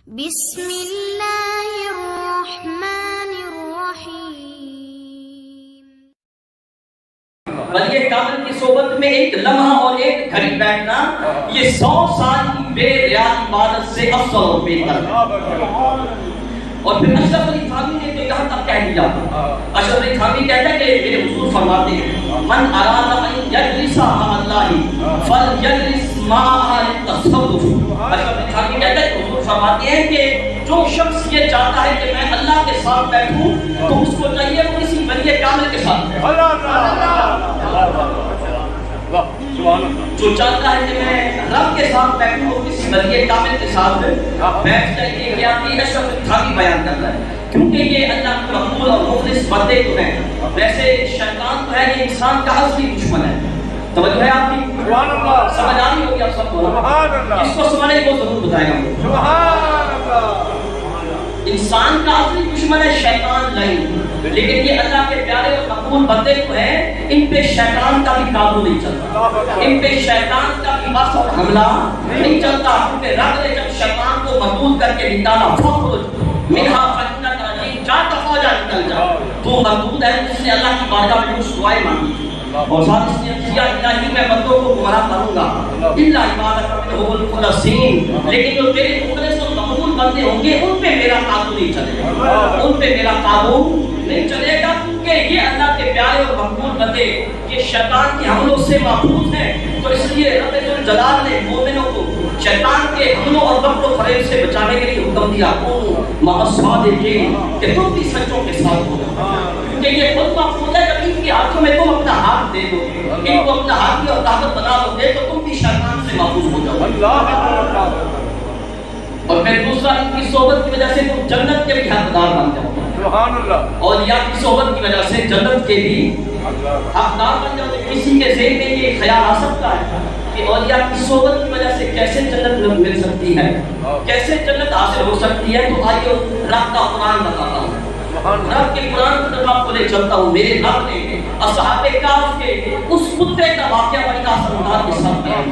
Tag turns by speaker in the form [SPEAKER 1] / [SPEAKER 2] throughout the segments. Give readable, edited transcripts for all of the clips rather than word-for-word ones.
[SPEAKER 1] بسم اللہ الرحمن الرحیم۔
[SPEAKER 2] ولی کامل کی صحبت میں ایک لمحہ اور ایک گھڑی بیٹھنا یہ 100 سال کی بے ریاض عبادت سے افضل اور بہتر ہے۔ اور پھر اشرف علی تھانوی نے تو یہاں تک کہہ دیا، اشرف علی تھانوی کہتا ہے کہ میرے حضور فرماتے ہیں من اراد ان یجلس مع اللہ فلیجلس مع اہل التصوف۔ اشرف علی تھانوی کہتا ہے کہ حضور فرماتے ہیں کہ جو شخص یہ چاہتا ہے کہ میں اللہ کے ساتھ بیٹھوں تو اس کو چاہیے وہ کسی ولی کامل کے ساتھ بیٹھے۔ جو چاہتا ہے کہ میں رب کے ساتھ بیٹھوں وہ کسی ولی کامل کے ساتھ بیٹھ جائے۔ یہ قیاسی اشرف علی تھانوی بیان کرتا ہے، کیونکہ یہ اللہ کے مقبول اور مخلص بندے تو ہیں۔ ویسے شیطان تو ہے یہ انسان کا اصلی دشمن ہے۔ توجہ ہے آپ کی؟ سبحان اللہ، سمجھ آ رہی ہوگی آپ سب کو؟ سبحان اللہ، اس کو سمجھنے کو ضرور بتائے گا۔ سبحان اللہ، انسان کا اصلی دشمن ہے شیطان نہیں، لیکن یہ اللہ کے پیارے اور مقبول بندے تو ہیں، ان پہ شیطان کا بھی قابو نہیں چلتا، ان پہ شیطان کا بھی بس اور حملہ نہیں چلتا، کیونکہ رب نے جب شیطان کو مردود کر کے نکالا فخرج منہا فإنک رجیم، جا دفعہ جا نکل جا، تو مردود ہے جس نے اللہ کی بارگاہ میں کچھ دعائیں مانگی تھی اور ساتھ اس نے کیا الہی میں بندوں کو گمراہ کروں گا الا عبادک منہم المخلصین، لیکن جو تیرے مخلص اور مقبول بندے ہوں گے ان پہ میرا قابو نہیں چلے گا، ان پہ میرا قابو نہیں چلے گا، کیونکہ یہ اللہ کے پیارے اور مقبول بندے یہ شیطان کے حملوں سے محفوظ ہیں۔ تو اس لیے رب الجلال نے مومنوں کو شیطان کے حملوں اور مکر و فریب سے بچانے کے لیے حکم دیا مع الصادقین، کہ تم بھی سچوں کے ساتھ ہو، کہ یہ خود محفوظ ہے جب ان کے ہاتھوں میں تم اپنا ہاتھ دے دو، ان کو اپنا ہاتھی اور طاقت بنا دو گے تو تم بھی شیطان سے محفوظ ہو جاؤ۔ اور پھر دوسرا ان کی صحبت کی وجہ سے تم جنت کے بھی حقدار بن جاؤ۔ سبحان اللہ، اولیاء کی صحبت کی وجہ سے جنت کے بھی حقدار بن جاؤ۔ کسی کے ذہن میں یہ خیال آ سکتا ہے کہ اولیاء کی صحبت کی وجہ سے کیسے جنت مل سکتی ہے، کیسے جنت حاصل ہو سکتی ہے؟ تو آئیے رب کا قرآن بتاتا ہوں، رب کے قرآن کی طرف آپ کو لے چلتا ہوں۔ میرے رب نے اصحاب کہف کے اس کتے کا واقعہ بڑی آسان انداز کے ساتھ بیان۔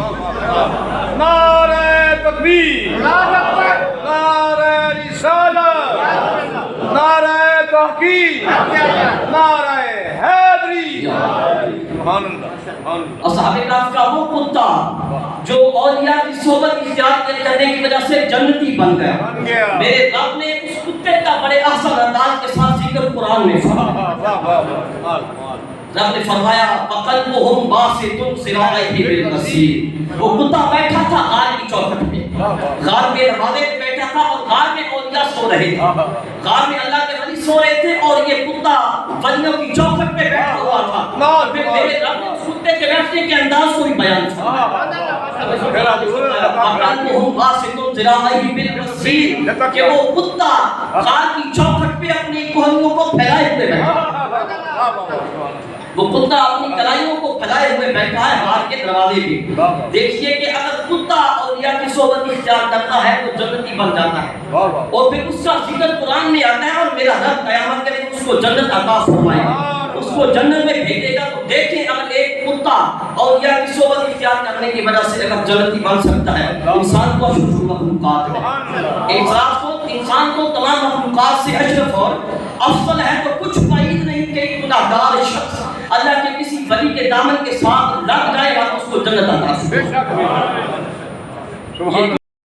[SPEAKER 3] نعرہ تکبیر، نعرہ رسالت، نعرہ تحقیق، نعرہ حیدری۔ سبحان اللہ،
[SPEAKER 2] اصحاب کہف کا وہ کتا جو اولیاء کی صحبت اختیار کرنے کی وجہ سے جنتی بن گیا، میرے رب نے اس کتے کا بڑے احسن انداز کے ساتھ ذکر قرآن میں فرمایا۔ رب نے فرمایا فَقَلْبُهُمْ بَاسِطٌ ذِرَاعَيْهِ بِالْوَسِيلِ، وہ کتا بیٹھا تھا غار کی چوکھٹ پہ، غار میں دروازے پہ بیٹھا تھا اور غار میں اولیاء سو رہے تھے، غار میں اللہ کے ولی سو رہے تھے اور یہ کتا ولیوں کی چوکھٹ پہ بیٹھا ہوا تھا۔ پھر میرے رب نے اس کتے کے بیٹھنے کے انداز کو بھی بیان فرمایا، فَقَلْبُهُمْ بَاسِطٌ ذِرَاعَيْهِ بِالْوَسِيلِ، کہ وہ کتا غار کی چوکھٹ پہ اپنی کوہنیوں کو پھیلائے ہوئے بیٹھا، وہ کتا اپنی کلائیوں کو پھیلائے ہوئے بیٹھا ہے غار کے دروازے پہ۔ دیکھیے کہ اگر کتا اولیاء کی صحبت اختیار کرتا ہے تو جنتی بن جاتا ہے، اور پھر اس کا ذکر قرآن میں آتا ہے اور میرا رب قیامت کے دن اس کو جنت عطا فرمائے گا، اس کو جنت میں بھیجے گا۔ تو دیکھیں اگر ایک کتا اولیاء کی صحبت اختیار کرنے کی وجہ سے اگر جنتی بن سکتا ہے، انسان کو اشرف مخلوقات ہے، انسان کو تمام مخلوقات سے اشرف اور افضل ہے، تو کچھ بعید نہیں کہ ایک گناہگار شخص اللہ کے کسی ولی کے دامن کے ساتھ لگ جائے گا تو اس کو جنت عطا فرمائے گا۔